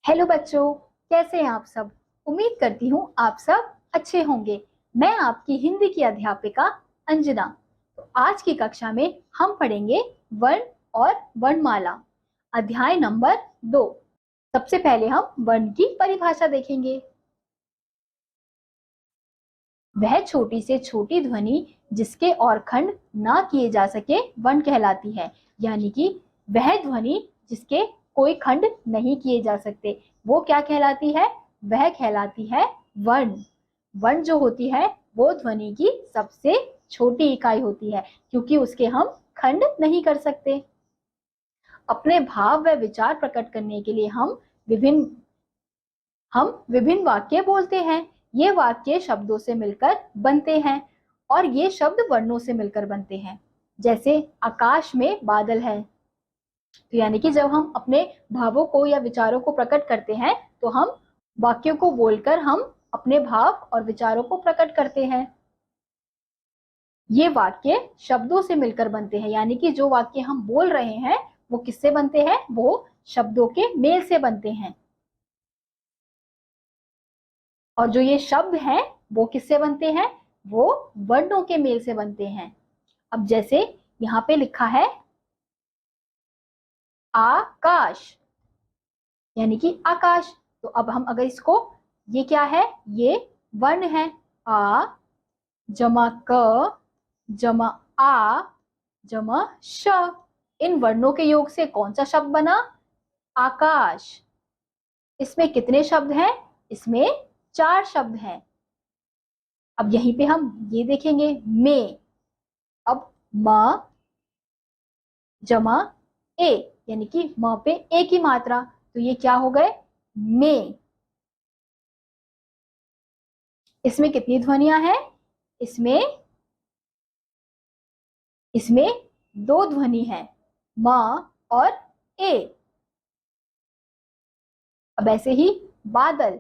Hello बच्चों, कैसे हैं आप सब। उम्मीद करती हूँ आप सब अच्छे होंगे। मैं आपकी हिंदी की अध्यापिका अंजना। तो आज की कक्षा में हम पढ़ेंगे वर्ण और वर्णमाला, अध्याय नंबर 2। सबसे पहले हम वर्ण की परिभाषा देखेंगे। वह छोटी से छोटी ध्वनि जिसके और खंड ना किए जा सके वर्ण कहलाती है। यानी कि वह ध्वनि जिसके कोई खंड नहीं किए जा सकते वो क्या कहलाती है? वह कहलाती है वर्ण। वर्ण जो होती है वो ध्वनि की सबसे छोटी इकाई होती है, क्योंकि उसके हम खंड नहीं कर सकते। अपने भाव व विचार प्रकट करने के लिए विभिन्न वाक्य बोलते हैं। ये वाक्य शब्दों से मिलकर बनते हैं और ये शब्द वर्णों से मिलकर बनते हैं। जैसे आकाश में बादल है, तो यानी कि जब हम अपने भावों को या विचारों को प्रकट करते हैं तो हम वाक्यों को बोलकर हम अपने भाव और विचारों को प्रकट करते हैं। ये वाक्य शब्दों से मिलकर बनते हैं, यानी कि जो वाक्य हम बोल रहे हैं वो किससे बनते हैं? वो शब्दों के मेल से बनते हैं। और जो ये शब्द हैं वो किससे बनते हैं? वो वर्णों के मेल से बनते हैं। अब जैसे यहाँ पे लिखा है आकाश, यानी कि आकाश। तो अब हम अगर इसको, ये क्या है? ये वर्ण है। आ जमा क जमा आ जमा श। इन वर्णों के योग से कौन सा शब्द बना? आकाश। इसमें कितने शब्द हैं? इसमें 4 शब्द हैं। अब यहीं पे हम ये देखेंगे में। अब म जमा ए, यानी कि म पे ए की मात्रा, तो ये क्या हो गए? में। इसमें कितनी ध्वनियां हैं? इसमें इसमें 2 ध्वनि है, म और ए। अब ऐसे ही बादल,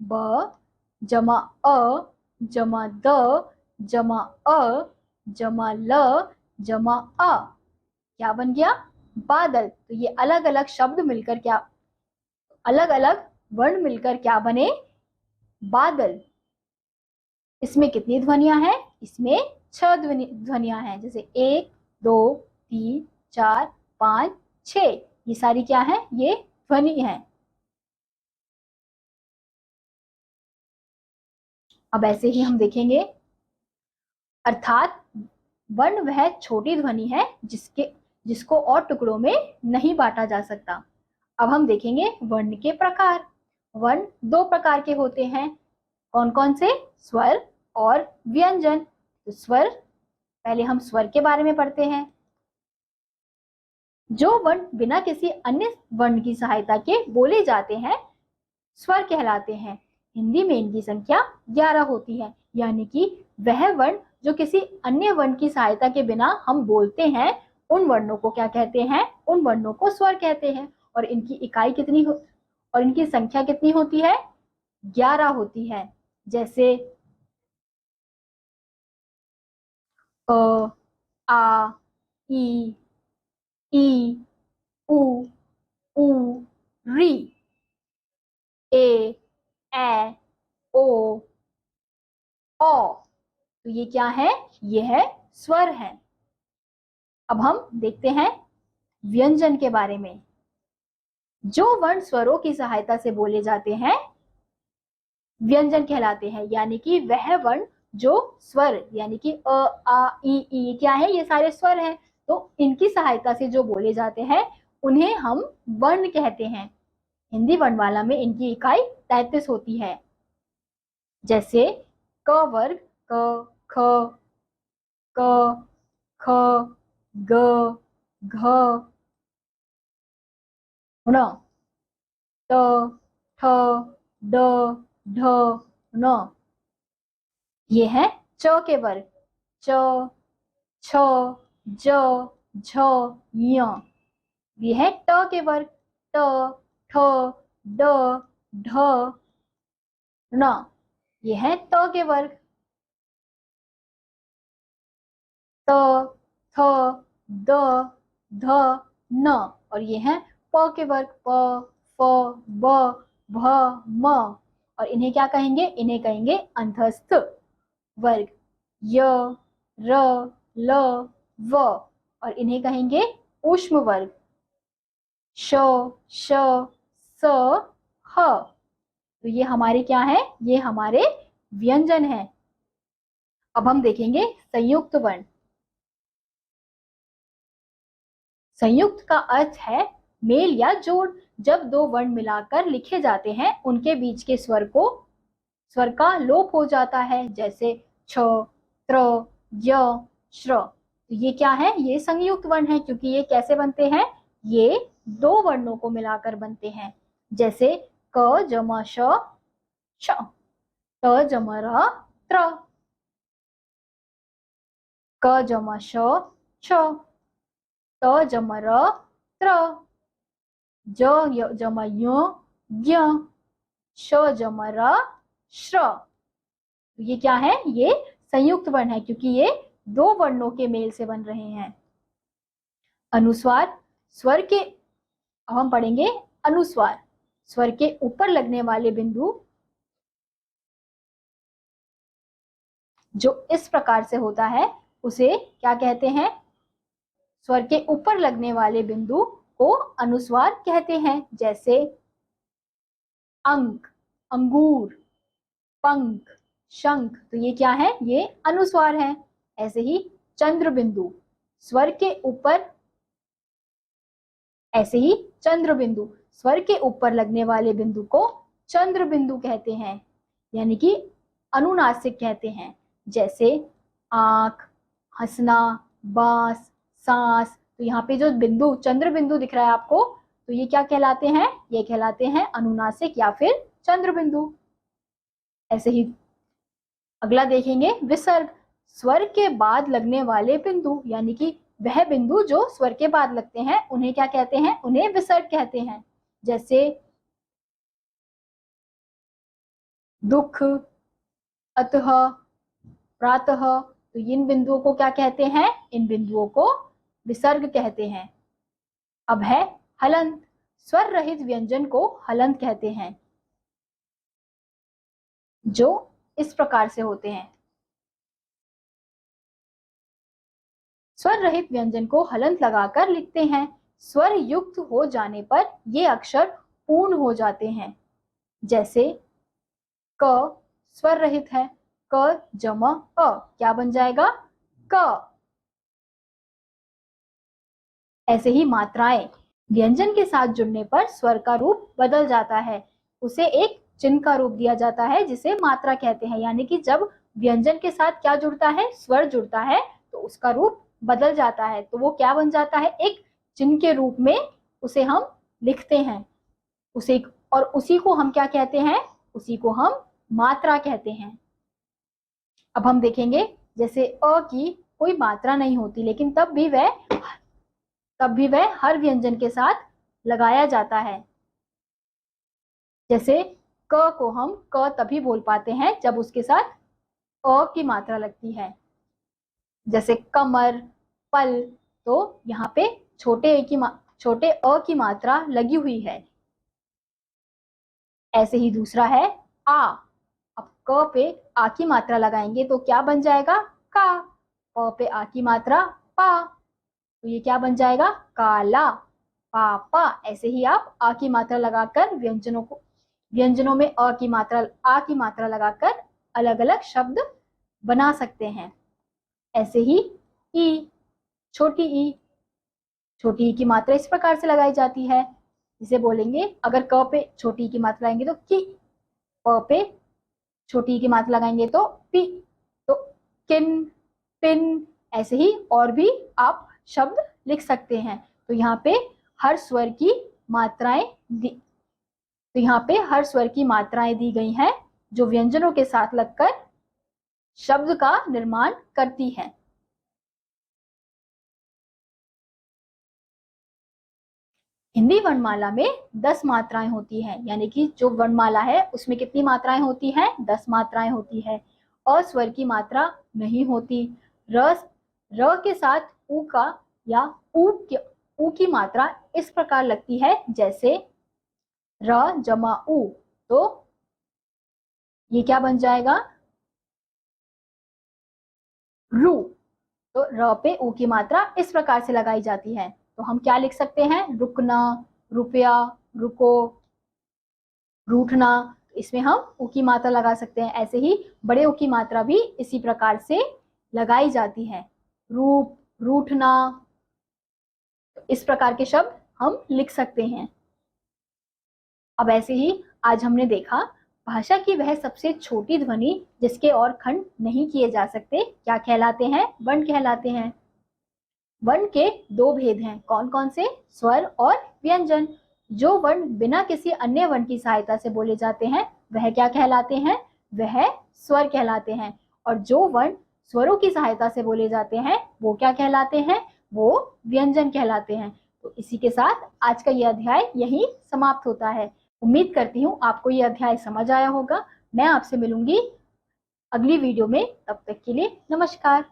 ब जमा अ जमा द जमा अ जमा ल जमा अ, क्या बन गया? बादल। तो ये अलग अलग शब्द मिलकर क्या, अलग अलग वर्ण मिलकर क्या बने? बादल। इसमें कितनी ध्वनियां हैं? इसमें 6 ध्वनियां हैं। जैसे 1 2 3 4 5 6, ये सारी क्या है? ये ध्वनि है। अब ऐसे ही हम देखेंगे, अर्थात वर्ण वह छोटी ध्वनि है जिसको और टुकड़ों में नहीं बांटा जा सकता। अब हम देखेंगे वर्ण के प्रकार। वर्ण 2 प्रकार के होते हैं। कौन कौन से? स्वर और व्यंजन। तो स्वर, पहले हम स्वर के बारे में पढ़ते हैं। जो वर्ण बिना किसी अन्य वर्ण की सहायता के बोले जाते हैं स्वर कहलाते हैं। हिंदी में इनकी संख्या 11 होती है, यानी कि वह वर्ण जो किसी अन्य वर्ण की सहायता के बिना हम बोलते हैं उन वर्णों को क्या कहते हैं? उन वर्णों को स्वर कहते हैं। और इनकी इकाई कितनी हो, और इनकी संख्या कितनी होती है? 11 होती है। जैसे अ आ ई ई उ ऊ री, ए ए ओ ओ। तो ये क्या है? ये है स्वर है। अब हम देखते हैं व्यंजन के बारे में। जो वर्ण स्वरों की सहायता से बोले जाते हैं व्यंजन कहलाते हैं, यानी कि वह वर्ण जो स्वर, यानी कि अ आ ई क्या है? ये सारे स्वर हैं। तो इनकी सहायता से जो बोले जाते हैं उन्हें हम वर्ण कहते हैं। हिंदी वर्णमाला में इनकी इकाई 33 होती है। जैसे क वर्ग, क ख क ख ग घ ण, त ठ ड ढ न। ये है च के वर्ग, च छ ज झ ञ। ये है ट के वर्ग, ट ठ ड ढ न। ये है त के वर्ग, त थ द ध न। और ये है प के वर्ग, प फ ब भ, म, और इन्हें क्या कहेंगे? इन्हें कहेंगे अंतस्थ वर्ग। य, र, ल, व, और इन्हें कहेंगे ऊष्म वर्ग। श, श, स, ह। तो ये हमारे क्या है? ये हमारे व्यंजन है। अब हम देखेंगे संयुक्त वर्ण। संयुक्त का अर्थ है मेल या जोड़। जब दो वर्ण मिलाकर लिखे जाते हैं उनके बीच के स्वर का लोप हो जाता है, जैसे छ, त्र, य, श्र। तो ये क्या है? ये संयुक्त वर्ण है, क्योंकि ये कैसे बनते हैं? ये दो वर्णों को मिलाकर बनते हैं। जैसे क जमा श, श, त जमा र, त्र, क जमा श, छ, त जमा र, त्र, ज जमा य, ज्ञ, श जमा र, श्र। तो ये क्या है? ये संयुक्त वर्ण है, क्योंकि ये दो वर्णों के मेल से बन रहे हैं। अनुस्वार स्वर के, अब हम पढ़ेंगे अनुस्वार। स्वर के ऊपर लगने वाले बिंदु जो इस प्रकार से होता है उसे क्या कहते हैं? स्वर के ऊपर लगने वाले बिंदु को अनुस्वार कहते हैं। जैसे अंक, अंगूर, पंख, शंख। तो ये क्या है? ये अनुस्वार है। ऐसे ही चंद्र बिंदु, स्वर के ऊपर, ऐसे ही चंद्र बिंदु, स्वर के ऊपर लगने वाले बिंदु को चंद्र बिंदु कहते हैं, यानी कि अनुनासिक कहते हैं। जैसे आंख, हंसना, बांस, सांस। तो यहाँ पे जो बिंदु चंद्र बिंदु दिख रहा है आपको, तो ये क्या कहलाते हैं? ये कहलाते हैं अनुनासिक या फिर चंद्र बिंदु। ऐसे ही अगला देखेंगे विसर्ग। स्वर के बाद लगने वाले बिंदु, यानी कि वह बिंदु जो स्वर के बाद लगते हैं उन्हें क्या कहते हैं? उन्हें विसर्ग कहते हैं। जैसे दुख, अतः, प्रातः। तो इन बिंदुओं को क्या कहते हैं? इन बिंदुओं को विसर्ग कहते हैं। अब है हलंत। स्वर रहित व्यंजन को हलंत कहते हैं, जो इस प्रकार से होते हैं। स्वर रहित व्यंजन को हलंत लगाकर लिखते हैं। स्वर युक्त हो जाने पर ये अक्षर पूर्ण हो जाते हैं। जैसे क स्वर रहित है, क जमा अ, क्या बन जाएगा? क। ऐसे ही मात्राएं, व्यंजन के साथ जुड़ने पर स्वर का रूप बदल जाता है, उसे एक चिन्ह का रूप दिया जाता है जिसे मात्रा कहते हैं। यानी कि जब व्यंजन के साथ क्या जुड़ता है? स्वर जुड़ता है, तो उसका रूप बदल जाता है। तो वो क्या बन जाता है? एक चिन्ह के रूप में उसे हम लिखते हैं। उसे, और उसी को हम क्या कहते हैं? उसी को हम मात्रा कहते हैं। अब हम देखेंगे जैसे अ की कोई मात्रा नहीं होती, लेकिन तब भी वह हर व्यंजन के साथ लगाया जाता है। जैसे क को हम क तभी बोल पाते हैं जब उसके साथ अ की मात्रा लगती है। जैसे कमर, पल। तो यहाँ पे छोटे अ की मात्रा लगी हुई है। ऐसे ही दूसरा है आ। अब क पे आ की मात्रा लगाएंगे तो क्या बन जाएगा? का। प पे आ की मात्रा पा, तो ये क्या बन जाएगा? काला, पापा। ऐसे ही आप आ की मात्रा लगाकर व्यंजनों में आ की मात्रा लगाकर अलग अलग शब्द बना सकते हैं। ऐसे ही ई, छोटी ई। छोटी ई की मात्रा इस प्रकार से लगाई जाती है, जिसे बोलेंगे, अगर क पे छोटी ई की मात्रा लगाएंगे तो की, प पे छोटी ई की मात्रा लगाएंगे तो पी, तो किन, पिन। ऐसे ही और भी आप शब्द लिख सकते हैं। तो यहाँ पे हर स्वर की मात्राएं दी गई हैं, जो व्यंजनों के साथ लगकर शब्द का निर्माण करती हैं। हिंदी वर्णमाला में 10 मात्राएं होती हैं, यानी कि जो वर्णमाला है उसमें कितनी मात्राएं होती हैं? 10 मात्राएं होती है। अस्वर की मात्रा नहीं होती। र के साथ उ का या उ की मात्रा इस प्रकार लगती है, जैसे र जमा उ, तो ये क्या बन जाएगा, रू। तो र पे ऊ की मात्रा इस प्रकार से लगाई जाती है। तो हम क्या लिख सकते हैं, रुकना, रुपया, रुको, रूठना। इसमें हम ऊ की मात्रा लगा सकते हैं। ऐसे ही बड़े ऊ की मात्रा भी इसी प्रकार से लगाई जाती है। रूप, रूठना, इस प्रकार के शब्द हम लिख सकते हैं। अब ऐसे ही आज हमने देखा भाषा की वह सबसे छोटी ध्वनि जिसके और खंड नहीं किए जा सकते क्या कहलाते हैं, वर्ण कहलाते हैं। वर्ण के दो भेद हैं, कौन कौन से, स्वर और व्यंजन। जो वर्ण बिना किसी अन्य वर्ण की सहायता से बोले जाते हैं वह क्या कहलाते हैं, वह स्वर कहलाते हैं। और जो वर्ण स्वरों की सहायता से बोले जाते हैं वो क्या कहलाते हैं, वो व्यंजन कहलाते हैं। तो इसी के साथ आज का यह अध्याय यहीं समाप्त होता है। उम्मीद करती हूँ आपको यह अध्याय समझ आया होगा। मैं आपसे मिलूंगी अगली वीडियो में, तब तक के लिए नमस्कार।